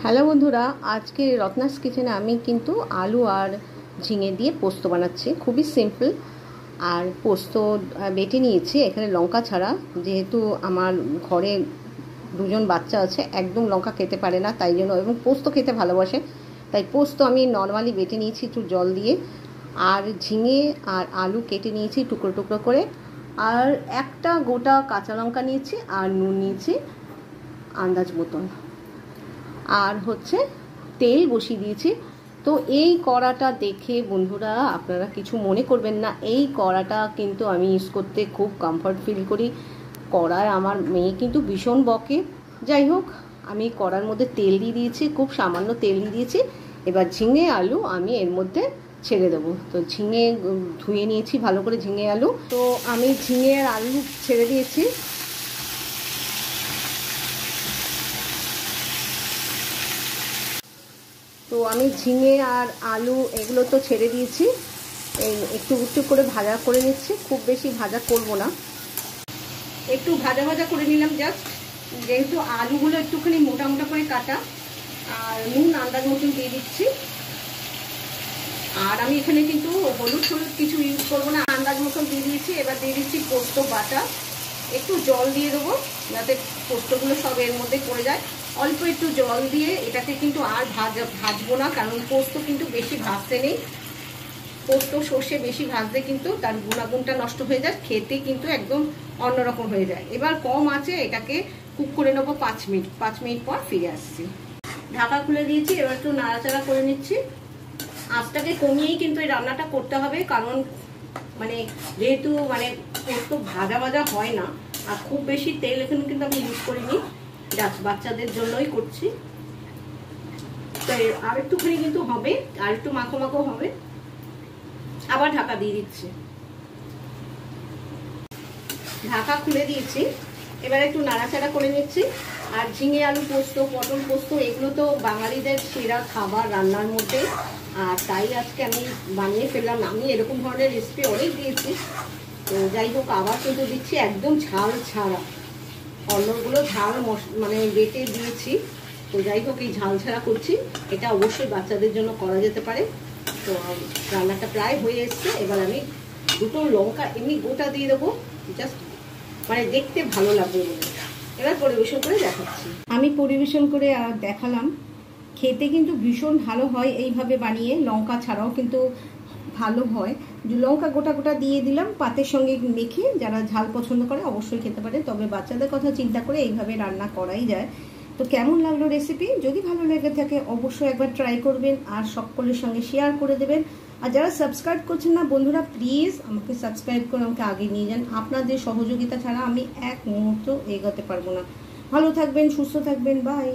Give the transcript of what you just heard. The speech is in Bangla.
হ্যালো বন্ধুরা, আজকে রত্নাস কিচেনে আমি কিন্তু আলু আর ঝিঙে দিয়ে পোস্ত বানাচ্ছি। খুবই সিম্পল। আর পোস্ত বেটে নিয়েছি এখানে লঙ্কা ছাড়া, যেহেতু আমার ঘরে দুজন বাচ্চা আছে, একদম লঙ্কা খেতে পারে না, তাই জন্য, এবং পোস্ত খেতে ভালোবাসে, তাই পোস্ত আমি নর্মালি বেটে নিয়েছি একটু জল দিয়ে। আর ঝিঙে আর আলু কেটে নিয়েছি টুকরো টুকরো করে। আর একটা গোটা কাঁচা লঙ্কা নিয়েছি আর নুন নিয়েছি আন্দাজ মতন। আর হচ্ছে তেল বসিয়ে দিয়েছি। তো এই কড়াটা দেখে বন্ধুরা আপনারা কিছু মনে করবেন না, এই কড়াটা কিন্তু আমি ইউজ করতে খুব কমফর্ট ফিল করি। কড়ায় আমার মেয়ে কিন্তু ভীষণ বকে। যাই হোক, আমি কড়ার মধ্যে তেল দিয়ে দিয়েছি, খুব সামান্য তেল দিয়ে দিয়েছি। এবার ঝিঙে আলু আমি এর মধ্যে ছেড়ে দেবো। তো ঝিঙে ধুয়ে নিয়েছি ভালো করে, ঝিঙে আলু। তো আমি ঝিঙে আর আলু ছেড়ে দিয়েছি। তো আমি ঝিঙে আর আলু এগুলো তো ছেড়ে দিয়েছি। একটু একটু করে ভাজা করে নিচ্ছি, খুব বেশি ভাজা করব না, একটু ভাজা ভাজা করে নিলাম জাস্ট। যেহেতু আলুগুলো একটুখানি মোটা মোটা করে কাটা। আর নুন আন্দাজ মতন দিয়ে দিচ্ছি। আর আমি এখানে কিন্তু হলুদ কিছু ইউজ করবো না, আন্দাজ মতন দিয়ে দিয়েছি। এবার দিয়ে দিচ্ছি পোস্ত বাটা। একটু জল দিয়ে দেবো যাতে পোস্তগুলো সব এর মধ্যে পড়ে যায়। অল্প একটু জল দিয়ে এটাকে কিন্তু আর ভাজবো না, কারণ পোস্ত কিন্তু বেশি ভাজতে নেই। পোস্ত সর্ষে বেশি ভাজতে কিন্তু তার গুণাগুণটা নষ্ট হয়ে যায়, খেতে কিন্তু একদম অন্যরকম হয়ে যায়। এবার কম আছে এটাকে কুক করে নেবো 5 মিনিট। 5 মিনিট পর ফিরে আসছি। ঢাকা খুলে দিয়েছি, এবার একটু নাড়াচাড়া করে নিচ্ছি। আঁচটাকে কমিয়েই কিন্তু এই রান্নাটা করতে হবে, কারণ যেহেতু পোস্ত ভাজা ভাজা হয় না। আর খুব বেশি তেল এখানে কিন্তু আমি ইউজ করিনি, জাস্ট বাচ্চাদের জন্যই করছি। তাই আর একটুখানি কিন্তু হবে, আর একটু মাখো মাখো হবে। আবার ঢাকা দিয়ে দিচ্ছি। ঢাকা খুলে দিয়েছি, এবার একটু নাড়াচাড়া করে নিচ্ছি। আর ঝিঙে আলু পোস্ত, পটল পোস্ত, এগুলো তো বাঙালিদের সেরা খাবার রান্নার মধ্যে। আর তাই আজকে আমি বানিয়ে ফেললাম। আমি এরকম ধরনের রেসিপি অনেক দিয়েছি। তো যাই হোক, আবার কিন্তু দিচ্ছি একদম ঝাল ছাড়া। অন্যগুলো ঝাল বেটে দিয়েছি। তো যাই হোক, এই ঝাল ছাড়া করছি। এটা অবশ্যই বাচ্চাদের জন্য করা যেতে পারে। তো রান্নাটা প্রায় হয়ে এসছে। এবার আমি দুটো লঙ্কা এমনি গোটা দিয়ে দেবো, জাস্ট দেখতে ভালো লাগবে বলে। এবার পরিবেশন করে দেখাচ্ছি। আমি পরিবেশন করে আর দেখালাম। খেতে কিন্তু ভীষণ ভালো হয় এইভাবে বানিয়ে, লঙ্কা ছাড়াও কিন্তু ভালো হয়। লঙ্কা গোটা গোটা দিয়ে দিলাম পাতের সঙ্গে মেখে। যারা ঝাল পছন্দ করে অবশ্যই খেতে পারে, তবে বাচ্চাদের কথা চিন্তা করে এইভাবে রান্না করাই যায়। তো কেমন লাগলো রেসিপি? যদি ভালো লেগে থাকে অবশ্যই একবার ট্রাই করবেন আর সকলের সঙ্গে শেয়ার করে দেবেন। আর যারা সাবস্ক্রাইব করছেন না বন্ধুরা, প্লিজ আমাকে সাবস্ক্রাইব করে আমাকে আগে নিয়ে যান। আপনাদের সহযোগিতা ছাড়া আমি এক মুহূর্ত এগোতে পারবো না। ভালো থাকবেন, সুস্থ থাকবেন, বাই।